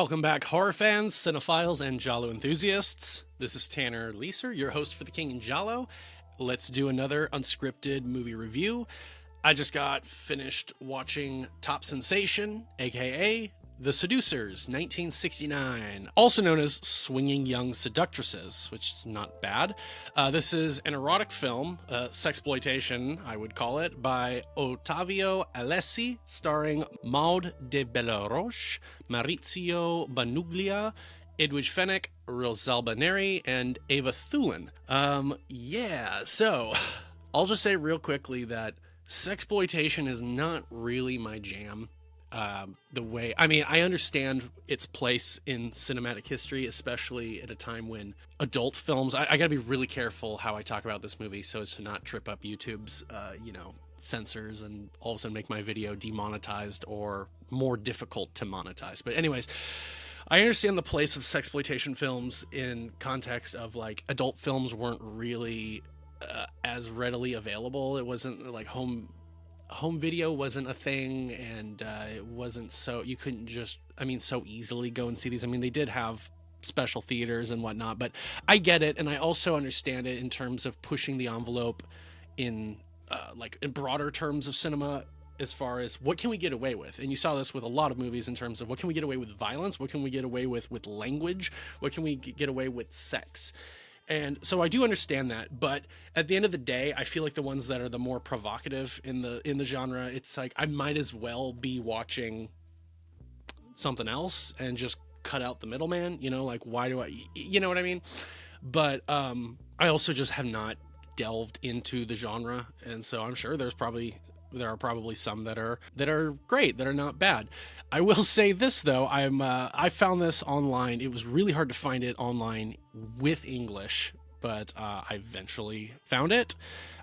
Welcome back, horror fans, cinephiles, and Giallo enthusiasts. This is Tanner Leeser, your host for The King in Giallo. Let's do another unscripted movie review. I just got finished watching Top Sensation, aka The Seducers, 1969, also known as Swinging Young Seductresses, which is not bad. This is an erotic film, sexploitation, I would call it, by Ottavio Alessi, starring Maud de Belleroche, Maurizio Bonuglia, Edwige Fenech, Rosalba Neri, and Eva Thulin. So I'll just say real quickly that sexploitation is not really my jam. I understand its place in cinematic history, especially at a time when adult films, I gotta be really careful how I talk about this movie so as to not trip up YouTube's, censors and all of a sudden make my video demonetized or more difficult to monetize. But anyways, I understand the place of sexploitation films in context of like adult films weren't really as readily available. It wasn't like home video wasn't a thing, and it wasn't so you couldn't just so easily go and see these. They did have special theaters and whatnot, but I get it, and I also understand it in terms of pushing the envelope in in broader terms of cinema, as far as what can we get away with. And you saw this with a lot of movies in terms of what can we get away with violence, what can we get away with language, what can we get away with sex. And so I do understand that, but at the end of the day, I feel like the ones that are the more provocative in the genre, it's like I might as well be watching something else and just cut out the middleman, why do I, you know what I mean? But I also just have not delved into the genre, and so I'm sure there are probably some that are great, that are not bad. I will say this though, I found this online. It was really hard to find it online with English, but I eventually found it.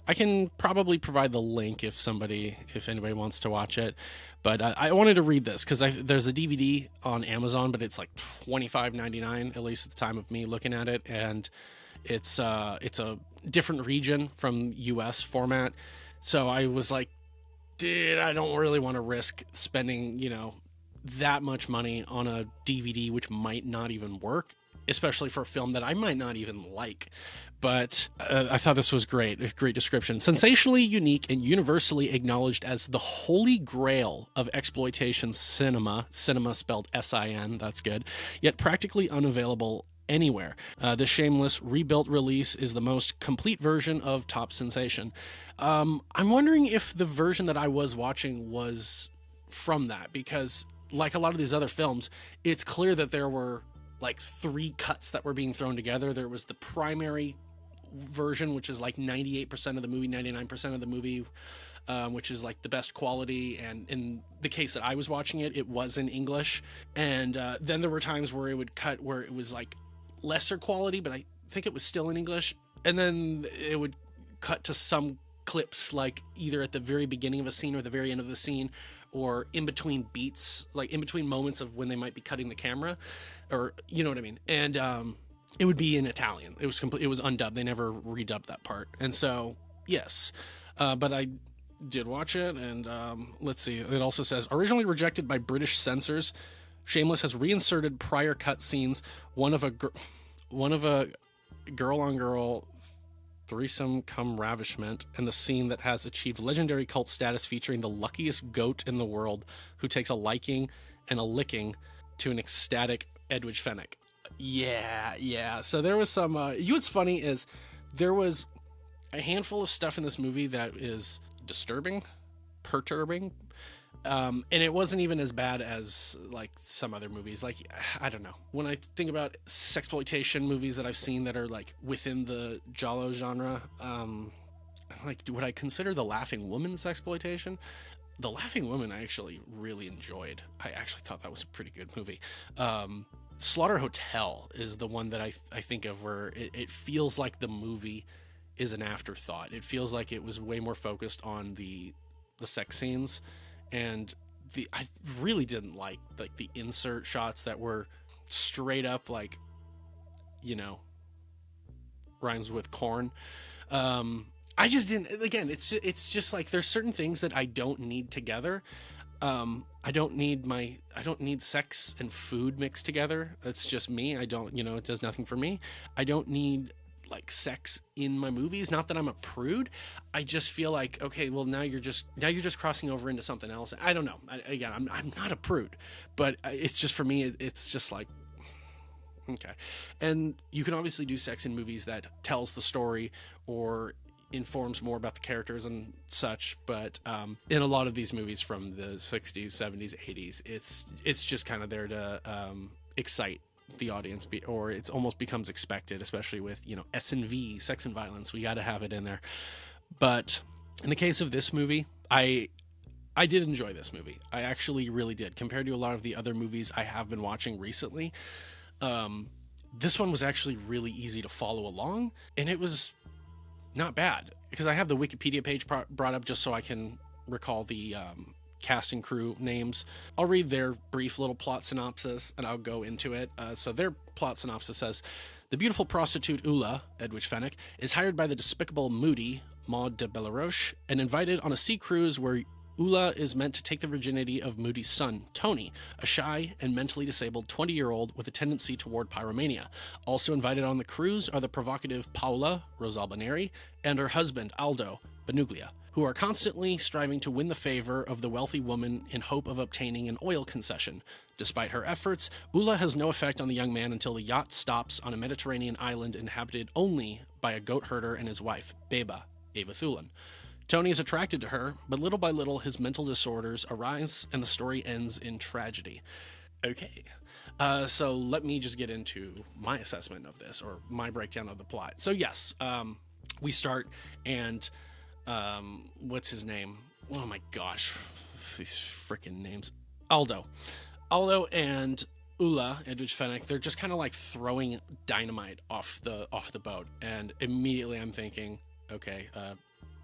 I can probably provide the link if anybody wants to watch it. But I wanted to read this because there's a DVD on Amazon, but it's like $25.99, at least at the time of me looking at it, and it's a different region from US format. So I was like, dude, I don't really want to risk spending, that much money on a DVD, which might not even work, especially for a film that I might not even like. But I thought this was great. A great description. Sensationally unique and universally acknowledged as the holy grail of exploitation cinema spelled S-I-N, that's good, yet practically unavailable anywhere. The shameless rebuilt release is the most complete version of Top Sensation. I'm wondering if the version that I was watching was from that, because like a lot of these other films, it's clear that there were like 3 cuts that were being thrown together. There was the primary version, which is like 98% of the movie, 99% of the movie, which is like the best quality, and in the case that I was watching it, it was in English. And then there were times where it would cut where it was like lesser quality, but I think it was still in English, and then it would cut to some clips like either at the very beginning of a scene or the very end of the scene, or in between beats, like in between moments of when they might be cutting the camera, or you know what I mean. And it would be in Italian. It was undubbed. They never redubbed that part. And so yes, but I did watch it, and let's see, it also says originally rejected by British censors, Shameless has reinserted prior cut scenes, one of a girl-on-girl threesome cum ravishment, and the scene that has achieved legendary cult status featuring the luckiest goat in the world who takes a liking and a licking to an ecstatic Edwige Fenech. Yeah. So there was some, what's funny is there was a handful of stuff in this movie that is disturbing, perturbing, and it wasn't even as bad as like some other movies. Like, I don't know, when I think about sexploitation movies that I've seen that are like within the Giallo genre, like, would I consider The Laughing Woman sexploitation? The Laughing Woman I actually really enjoyed. I actually thought that was a pretty good movie. Slaughter Hotel is the one that I think of where it feels like the movie is an afterthought. It feels like it was way more focused on the sex scenes, and I really didn't like the insert shots that were straight up like, rhymes with corn. I just didn't. Again, it's just like there's certain things that I don't need together. I don't need sex and food mixed together. That's just me. I don't, it does nothing for me. I don't need like sex in my movies. Not that I'm a prude. I just feel like, okay, well now you're just crossing over into something else. I don't know. I'm not a prude, but it's just, for me, it's just like, okay. And you can obviously do sex in movies that tells the story or informs more about the characters and such, but in a lot of these movies from the 60s, 70s, 80s, it's just kind of there to excite the audience, or it's almost becomes expected, especially with S&V, sex and violence. We got to have it in there. But in the case of this movie, I did enjoy this movie. I actually really did, compared to a lot of the other movies I have been watching recently. This one was actually really easy to follow along, and it was not bad, because I have the Wikipedia page brought up just so I can recall the cast and crew names. I'll read their brief little plot synopsis and I'll go into it. So their plot synopsis says, the beautiful prostitute Ulla, Edwige Fenech, is hired by the despicable Mudy, Maud de Belleroche, and invited on a sea cruise where Ulla is meant to take the virginity of Mudy's son, Tony, a shy and mentally disabled 20-year-old with a tendency toward pyromania. Also invited on the cruise are the provocative Paola, Rosalba Neri, and her husband, Aldo, Bonuglia, who are constantly striving to win the favor of the wealthy woman in hope of obtaining an oil concession. Despite her efforts, Ulla has no effect on the young man until the yacht stops on a Mediterranean island inhabited only by a goat herder and his wife, Beba, Eva Thulin. Tony is attracted to her, but little by little his mental disorders arise and the story ends in tragedy. Okay, so let me just get into my assessment of this, or my breakdown of the plot. So yes, we start, and what's his name? Oh my gosh, these freaking names. Aldo and Ulla, Edwige Fenech, they're just kind of like throwing dynamite off the boat, and immediately I'm thinking, okay,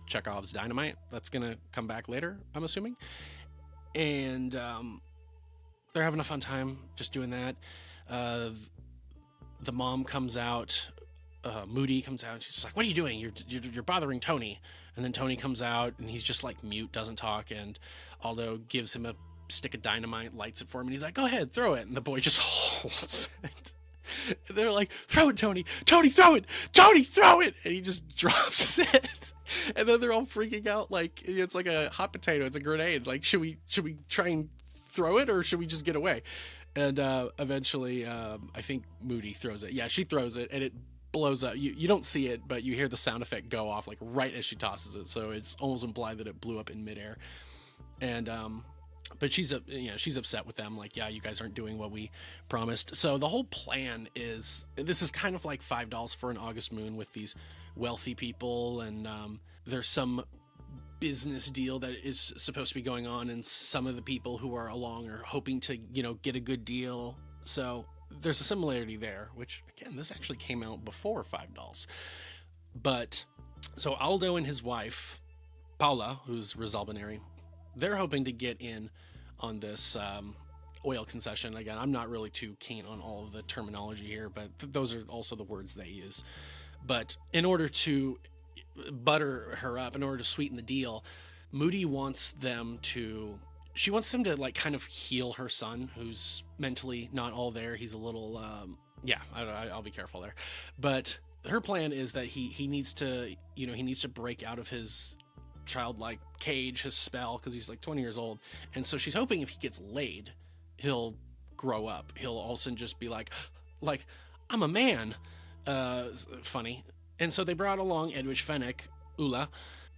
Chekhov's dynamite, that's gonna come back later, I'm assuming. And they're having a fun time just doing that. The mom comes out, Mudy comes out, and she's just like, what are you doing? You're bothering Tony. And then Tony comes out and he's just like mute, doesn't talk, and Aldo gives him a stick of dynamite, lights it for him, and he's like, go ahead, throw it. And the boy just holds it. And they're like, throw it, Tony, throw it, Tony, throw it. And he just drops it. And then they're all freaking out like it's like a hot potato, it's a grenade. Like, should we try and throw it, or should we just get away? And eventually, I think Mudy throws it. Yeah, she throws it, and it blows up. You don't see it, but you hear the sound effect go off like right as she tosses it. So it's almost implied that it blew up in midair. And but she's upset with them, like, yeah, you guys aren't doing what we promised. So the whole plan is, this is kind of like $5 for an August Moon with these wealthy people, and there's some business deal that is supposed to be going on, and some of the people who are along are hoping to get a good deal. So there's a similarity there, which again, this actually came out before $5. But so Aldo and his wife Paola, who's Rosalba Neri, they're hoping to get in on this oil concession. Again, I'm not really too keen on all of the terminology here, but those are also the words they use. But in order to butter her up, in order to sweeten the deal, Mudy wants them to like kind of heal her son, who's mentally not all there. He's a little I'll be careful there. But her plan is that he needs to break out of his childlike cage, his spell, because he's like 20 years old. And so she's hoping if he gets laid, he'll grow up. He'll all of a sudden just be like I'm a man. Funny. And so they brought along Edwige Fenech, Ulla,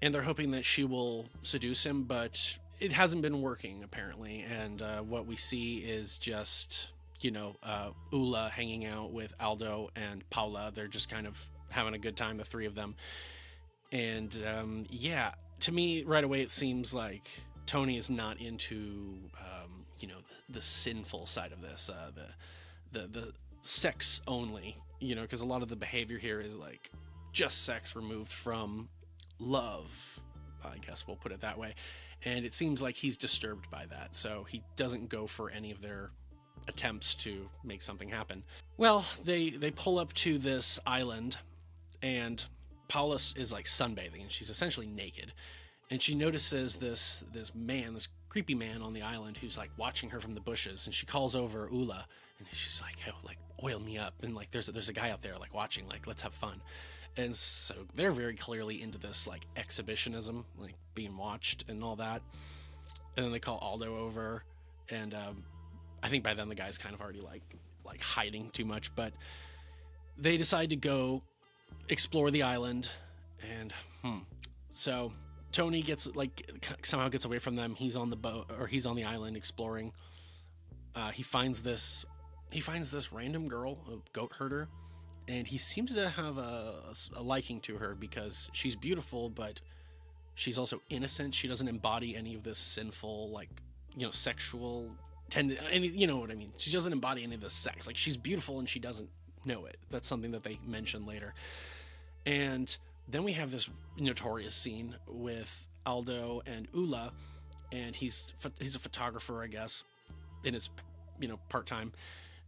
and they're hoping that she will seduce him, but it hasn't been working apparently. And what we see is just Ulla hanging out with Aldo and Paola. They're just kind of having a good time, the three of them. And to me right away it seems like Tony is not into the sinful side of this, the sex only, because a lot of the behavior here is like just sex removed from love, I guess we'll put it that way. And it seems like he's disturbed by that, so he doesn't go for any of their attempts to make something happen. Well, they pull up to this island, and Paula is like sunbathing, and she's essentially naked. And she notices this man, this creepy man on the island who's like watching her from the bushes, and she calls over Ulla, and she's like, "Hey, like oil me up," and like there's a guy out there like watching, like let's have fun. And so they're very clearly into this like exhibitionism, like being watched and all that. And then they call Aldo over, and I think by then the guy's kind of already like hiding too much, but they decide to go explore the island. And so Tony gets like somehow gets away from them. He's on the boat, or he's on the island exploring. He finds this random girl, a goat herder, and he seems to have a liking to her because she's beautiful, but she's also innocent. She doesn't embody any of this sinful, like, sexual any, you know what I mean? She doesn't embody any of this sex. Like, she's beautiful and she doesn't know it. That's something that they mention later. And then we have this notorious scene with Aldo and Ulla, and he's a photographer, I guess, in his part-time,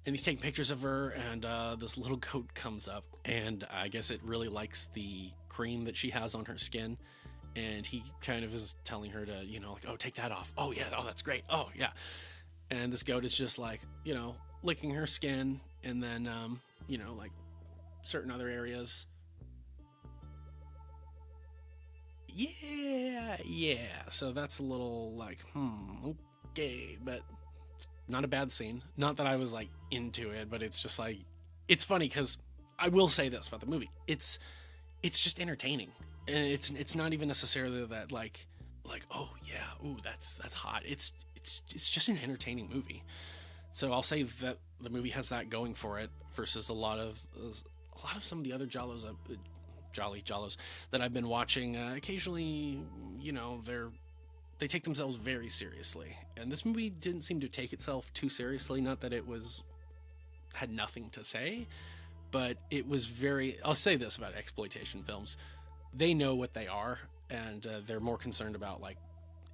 and he's taking pictures of her, and this little goat comes up, and I guess it really likes the cream that she has on her skin, and he kind of is telling her to, like, oh, take that off. Oh yeah, oh, that's great. Oh yeah. And this goat is just like, licking her skin, and then like certain other areas. Yeah. So that's a little like, okay, but not a bad scene. Not that I was like into it, but it's just like, it's funny because I will say this about the movie: it's just entertaining, and it's not even necessarily that like oh yeah, ooh, that's hot. It's just an entertaining movie. So I'll say that the movie has that going for it versus a lot of some of the other Giallos that I've been watching. Occasionally, they take themselves very seriously, and this movie didn't seem to take itself too seriously. Not that it had nothing to say, but it was very. I'll say this about exploitation films: they know what they are, and they're more concerned about like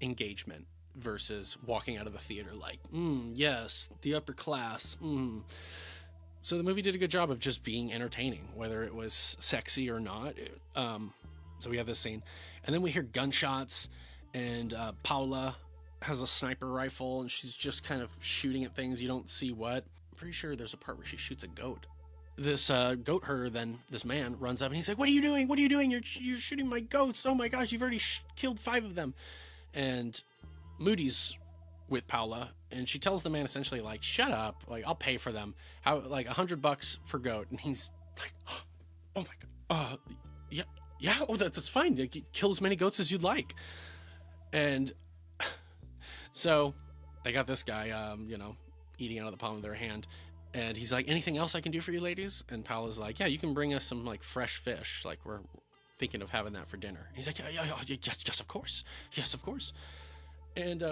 engagement versus walking out of the theater like, yes, the upper class. So the movie did a good job of just being entertaining, whether it was sexy or not. So we have this scene, and then we hear gunshots, and Paola has a sniper rifle, and she's just kind of shooting at things. You don't see what. I'm pretty sure there's a part where she shoots a goat. This goat herder, then this man runs up, and he's like, "What are you doing? What are you doing? You're shooting my goats! Oh my gosh, you've already killed 5 of them." And Moody's with Paola, and she tells the man essentially like, "Shut up! Like, I'll pay for them. How, like $100 per goat?" And he's like, "Oh my god, yeah, oh that's fine. Like, kill as many goats as you'd like." And so they got this guy, eating out of the palm of their hand, and he's like, "Anything else I can do for you, ladies?" And Paola's like, "Yeah, you can bring us some like fresh fish. Like, we're thinking of having that for dinner." And he's like, "Yeah, yes, of course, yes, of course." And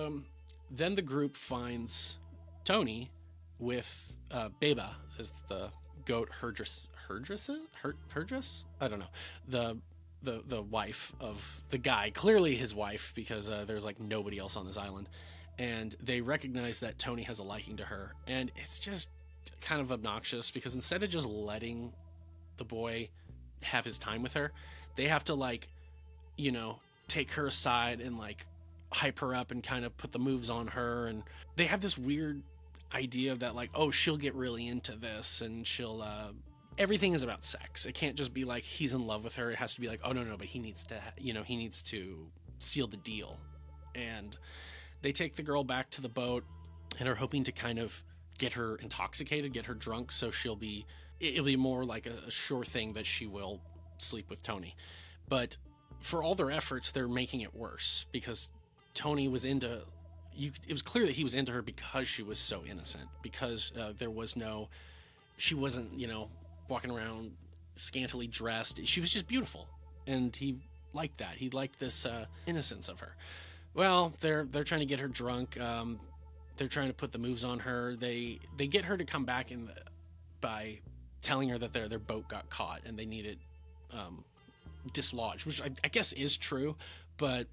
then the group finds Tony with Beba as the goat herdress. I don't know, the wife of the guy, clearly his wife, because there's like nobody else on this island, and they recognize that Tony has a liking to her, and it's just kind of obnoxious because instead of just letting the boy have his time with her, they have to like, take her aside and like hype her up and kind of put the moves on her, and they have this weird idea of that like, oh, she'll get really into this, and she'll everything is about sex. It can't just be like he's in love with her. It has to be like, oh no, but he needs to seal the deal. And they take the girl back to the boat and are hoping to kind of get her intoxicated, get her drunk, so it'll be more like a sure thing that she will sleep with Tony. But for all their efforts, they're making it worse because Tony was into it was clear that he was into her because she was so innocent, because she wasn't walking around scantily dressed. She was just beautiful, and he liked that. He liked this innocence of her. Well, they're trying to get her drunk. They're trying to put the moves on her. They get her to come back by telling her that their boat got caught and they need it dislodged, which I guess is true, but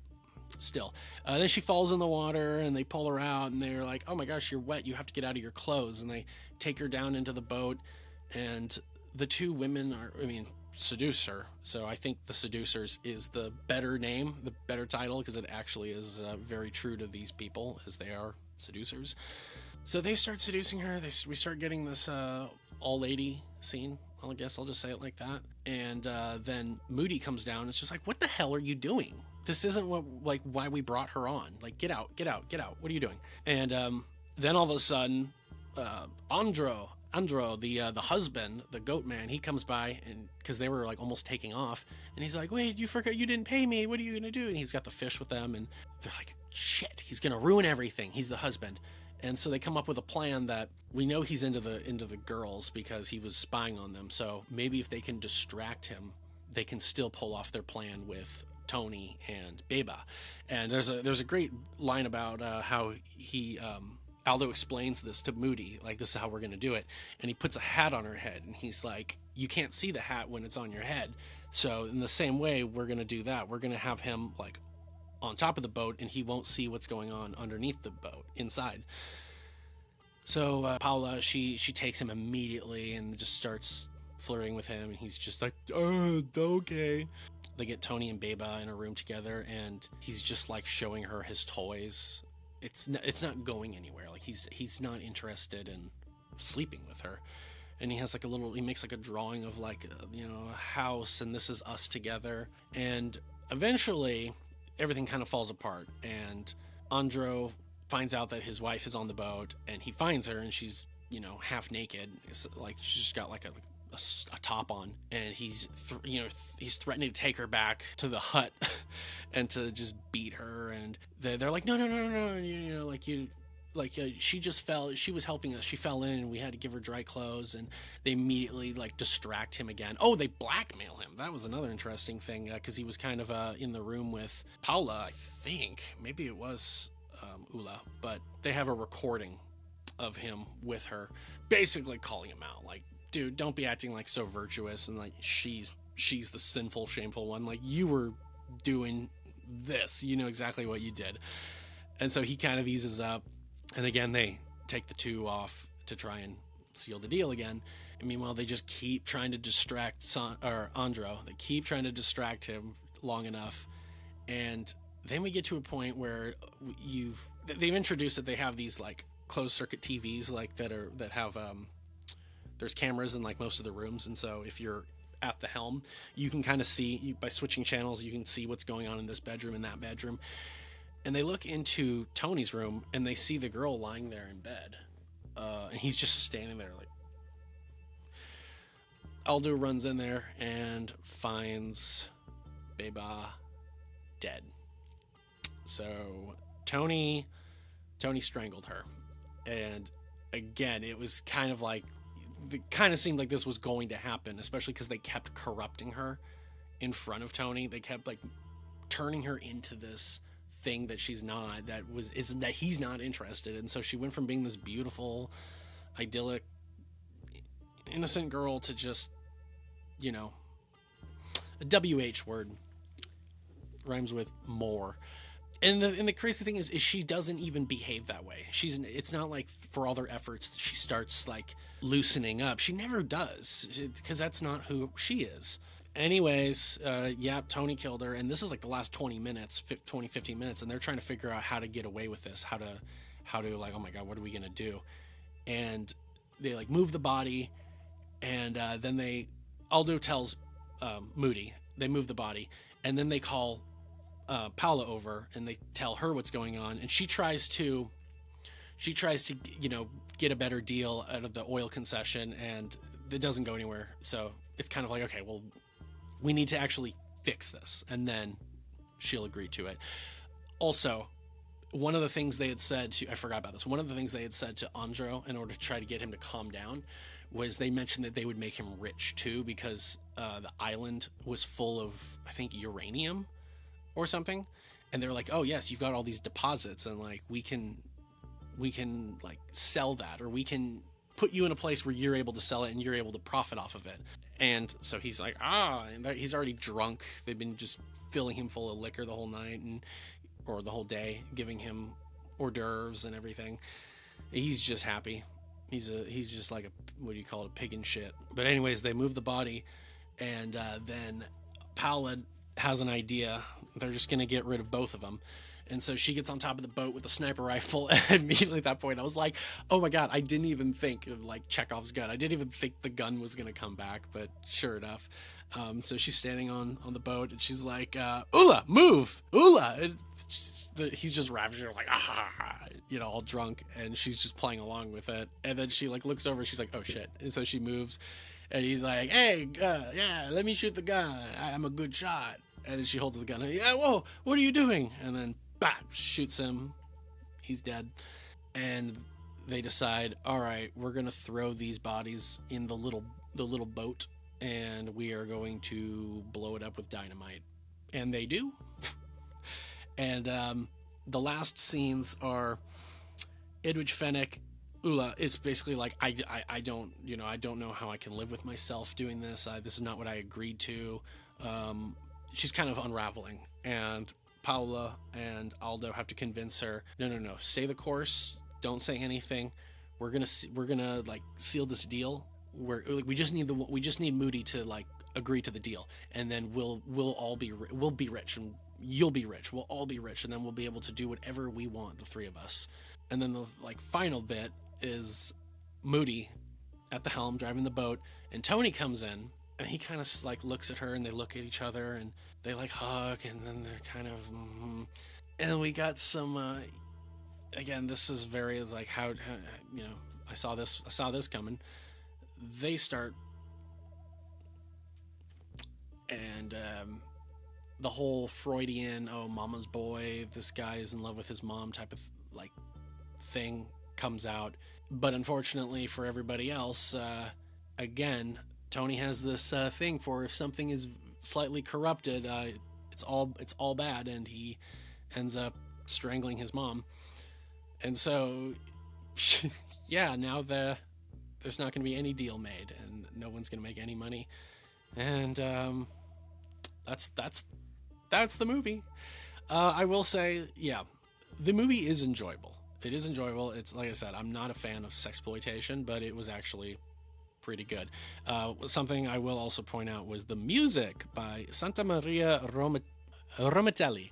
still. Then she falls in the water, and they pull her out, and they're like, "Oh my gosh, you're wet. You have to get out of your clothes." And they take her down into the boat, and the two women seducer. So I think the Seducers is the better name, the better title, because it actually is very true to these people, as they are seducers. So they start seducing her. We start getting this all lady scene. I guess I'll just say it like that. And then Mudy comes down. It's just like, what the hell are you doing? This isn't why we brought her on. Like, get out. What are you doing? And then all of a sudden, Andro, the husband, the goat man, he comes by, and because they were like almost taking off, and he's like, wait, you forgot, you didn't pay me. What are you gonna do? And he's got the fish with them, and they're like, shit, he's gonna ruin everything. He's the husband. And so they come up with a plan that we know he's into the girls because he was spying on them. So maybe if they can distract him, they can still pull off their plan with Tony and Beba. And there's a great line about how he Aldo explains this to Mudy, like, this is how we're going to do it. And he puts a hat on her head, and he's like, you can't see the hat when it's on your head. So in the same way, we're going to do that. We're going to have him like on top of the boat, and he won't see what's going on underneath the boat inside. So Paola, she takes him immediately and just starts flirting with him, and he's just like, oh, okay. They get Tony and Beba in a room together, and he's just like showing her his toys. It's not going anywhere. Like, he's not interested in sleeping with her. And he makes like a drawing of like a house, and this is us together. And eventually everything kind of falls apart, and Andro finds out that his wife is on the boat, and he finds her, and she's half naked. It's like she's just got like a top on, and he's threatening to take her back to the hut and to just beat her. And they're like, no, she was helping us, she fell in, and we had to give her dry clothes. And they immediately like distract him again. Oh, they blackmail him. That was another interesting thing, because he was kind of in the room with Paola, I think. Maybe it was Ulla, but they have a recording of him with her basically calling him out, like, dude, don't be acting like so virtuous, and like she's the sinful, shameful one. Like, you were doing this, you know exactly what you did. And so he kind of eases up, and again they take the two off to try and seal the deal again. And meanwhile, they just keep trying to distract Andro. They keep trying to distract him long enough, and then we get to a point where they've introduced that they have these like closed circuit TVs like that have there's cameras in like most of the rooms, and so if you're at the helm, you can kind of see, by switching channels, you can see what's going on in this bedroom and that bedroom. And they look into Tony's room, and they see the girl lying there in bed, and he's just standing there like. Aldo runs in there and finds Beba dead. So Tony strangled her, and again, it was kind of like, it kind of seemed like this was going to happen, especially because they kept corrupting her in front of Tony. They kept like turning her into this thing that she's not, that he's not interested in. So she went from being this beautiful, idyllic, innocent girl to just, a WH word rhymes with more. And the crazy thing is she doesn't even behave that way. It's not like for all their efforts she starts like loosening up. She never does, because that's not who she is. Anyways, Tony killed her, and this is like the last 15 minutes, and they're trying to figure out how to get away with this, how to like, oh my god, what are we gonna do? And they like move the body, and then Aldo tells Mudy, they move the body, and then they call Paola over, and they tell her what's going on, and she tries to get a better deal out of the oil concession, and it doesn't go anywhere. So it's kind of like, okay, well, we need to actually fix this, and then she'll agree to it. Also, one of the things they had said to, I forgot about this, one of the things they had said to Andro in order to try to get him to calm down was they mentioned that they would make him rich too, because the island was full of, I think, uranium or something. And they're like, oh yes, you've got all these deposits, and like we can like sell that, or we can put you in a place where you're able to sell it and you're able to profit off of it. And so he's like, and he's already drunk. They've been just filling him full of liquor the whole night or the whole day, giving him hors d'oeuvres and everything. He's just happy. He's just like a pig in shit. But anyways, they move the body, And then Paola has an idea. They're just going to get rid of both of them. And so she gets on top of the boat with a sniper rifle. And immediately at that point, I was like, oh my God, I didn't even think of like Chekhov's gun. I didn't even think the gun was going to come back. But sure enough. So she's standing on the boat and she's like, Ulla, move! Ulla! And he's just ravaging her like, all drunk. And she's just playing along with it. And then she like looks over. She's like, oh shit. And so she moves. And he's like, hey, yeah, let me shoot the gun. I'm a good shot. And then she holds the gun. Yeah, whoa, what are you doing? And then, bap, shoots him. He's dead. And they decide, all right, we're going to throw these bodies in the little boat. And we are going to blow it up with dynamite. And they do. And the last scenes are Edwige, Fenech, Ulla is basically like, I don't know how I can live with myself doing this. This is not what I agreed to. She's kind of unraveling, and Paola and Aldo have to convince her, no, stay the course. Don't say anything. We're gonna like seal this deal. We just need Mudy to like agree to the deal, and then we'll be rich, and you'll be rich. We'll all be rich, and then we'll be able to do whatever we want, the three of us. And then the like final bit is Mudy at the helm driving the boat, and Tony comes in, and he kind of like looks at her, and they look at each other, and they like hug, and then they're kind of and we got some again, this is very like how I saw this coming. They start, and the whole Freudian, oh, mama's boy, this guy is in love with his mom type of like thing comes out. But unfortunately for everybody else, again, Tony has this thing for if something is slightly corrupted, it's all bad, and he ends up strangling his mom. And so yeah, now there's not going to be any deal made, and no one's going to make any money. And that's the movie. I will say, yeah, the movie is enjoyable. It is enjoyable. It's like I said, I'm not a fan of sexploitation, but it was actually pretty good. Something I will also point out was the music by Santa Maria Romatelli.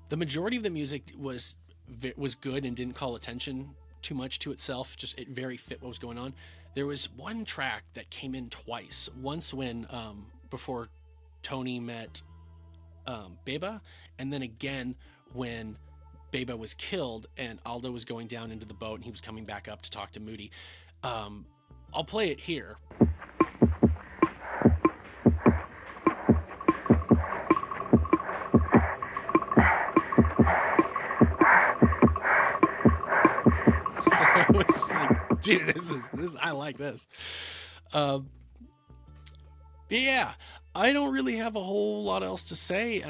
The majority of the music was good and didn't call attention too much to itself. Just it very fit what was going on. There was one track that came in twice. Once when before Tony met Beba, and then again when Beba was killed and Aldo was going down into the boat and he was coming back up to talk to Mudy. I'll play it here. I was like, dude, this I like this. Yeah, I don't really have a whole lot else to say.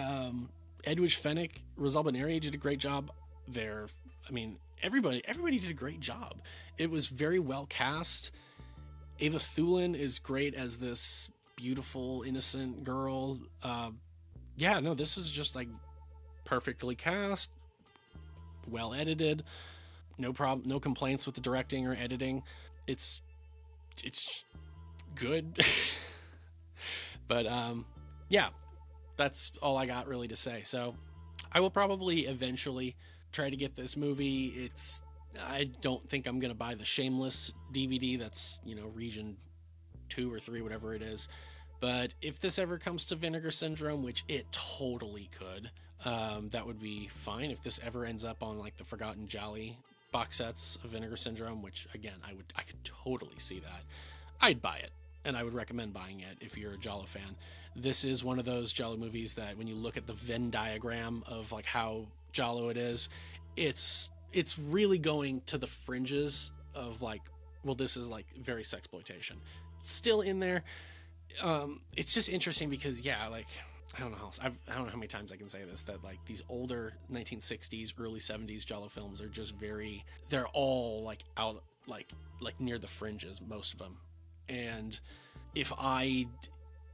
Edwige, Fenech, Rosalba, Neri did a great job there. I mean, everybody did a great job. It was very well cast. Eva Thulin is great as this beautiful, innocent girl. Yeah, no, this is just like perfectly cast, well edited. No problem, no complaints with the directing or editing. It's good. But yeah, that's all I got really to say. So I will probably eventually try to get this movie. I don't think I'm gonna buy the Shameless DVD. That's region 2 or 3, whatever it is. But if this ever comes to Vinegar Syndrome, which it totally could, that would be fine. If this ever ends up on like the Forgotten Jolly box sets of Vinegar Syndrome, which again I could totally see that, I'd buy it. And I would recommend buying it if you're a Giallo fan. This is one of those Giallo movies that when you look at the Venn diagram of like how Giallo it is, it's really going to the fringes of like, well, this is like very sexploitation. Still in there. It's just interesting because like I don't know how many times I can say this, that like these older 1960s, early 70s Giallo films are just they're all like out like near the fringes, most of them. And if I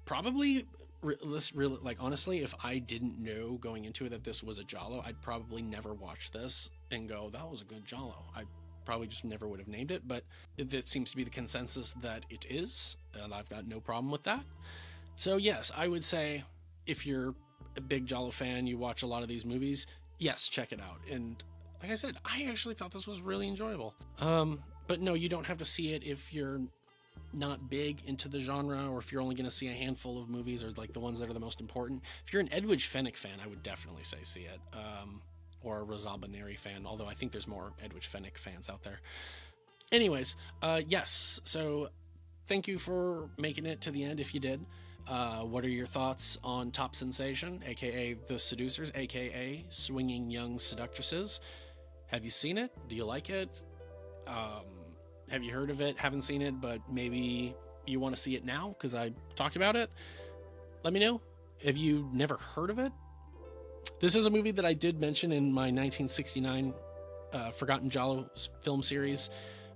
probably really like honestly, if I didn't know going into it that this was a Giallo, I'd probably never watch this and go, that was a good Giallo. I probably just never would have named it, but it seems to be the consensus that it is, and I've got no problem with that. So yes, I would say if you're a big Giallo fan, you watch a lot of these movies, yes, check it out. And like I said, I actually thought this was really enjoyable. But no, you don't have to see it if you're not big into the genre, or if you're only going to see a handful of movies, or like the ones that are the most important. If you're an Edwige Fenech fan, I would definitely say see it. Or a Rosalba Neri fan, although I think there's more Edwige Fenech fans out there. Anyways, yes, so thank you for making it to the end if you did. What are your thoughts on Top Sensation, aka The Seducers, aka Swinging Young Seductresses? Have you seen it? Do you like it? Have you heard of it? Haven't seen it, but maybe you want to see it now because I talked about it? Let me know. Have you never heard of it? This is a movie that I did mention in my 1969 Forgotten Giallo film series.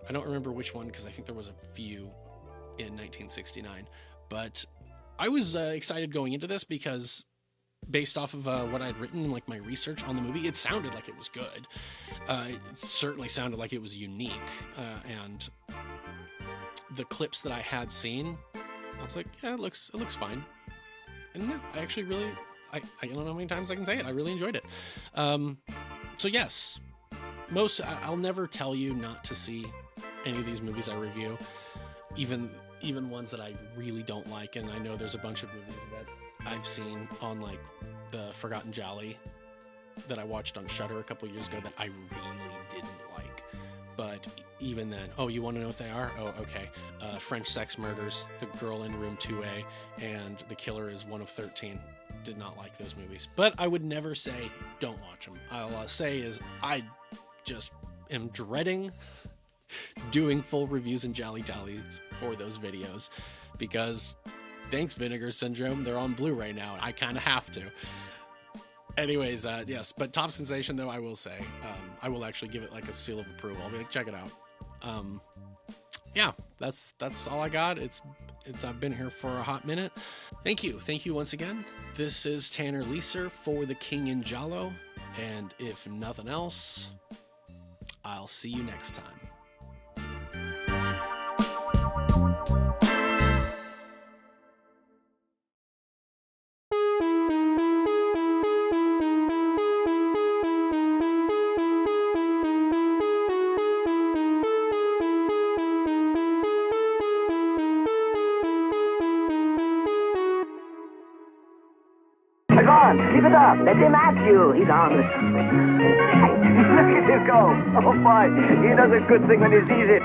I don't remember which one because I think there was a few in 1969. But I was excited going into this because based off of what I'd written, like my research on the movie, it sounded like it was good. It certainly sounded like it was unique. And the clips that I had seen, I was like, yeah, it looks fine. And yeah, I actually really, I don't know how many times I can say it. I really enjoyed it. So yes, I'll never tell you not to see any of these movies I review, even ones that I really don't like. And I know there's a bunch of movies that I've seen on like the Forgotten Gialli that I watched on Shudder a couple years ago that I really didn't like. But even then, oh, you want to know what they are? Oh, okay. French Sex Murders, The Girl in Room 2A, and The Killer is One of 13. Did not like those movies. But I would never say don't watch them. I'll say is I just am dreading doing full reviews and jolly dallies for those videos because thanks Vinegar Syndrome, they're on Blu-ray now and I kind of have to. Anyways, yes, but Top Sensation though, I will say, I will actually give it like a seal of approval. I'll be like, check it out. Yeah, that's all I got. I've been here for a hot minute. Thank you once again. This is Tanner Leeser for The King in Giallo, and if nothing else, I'll see you next time. Come on, keep it up. Let him at you. He's harmless. Look at him go. Oh, boy. He does a good thing when he sees it.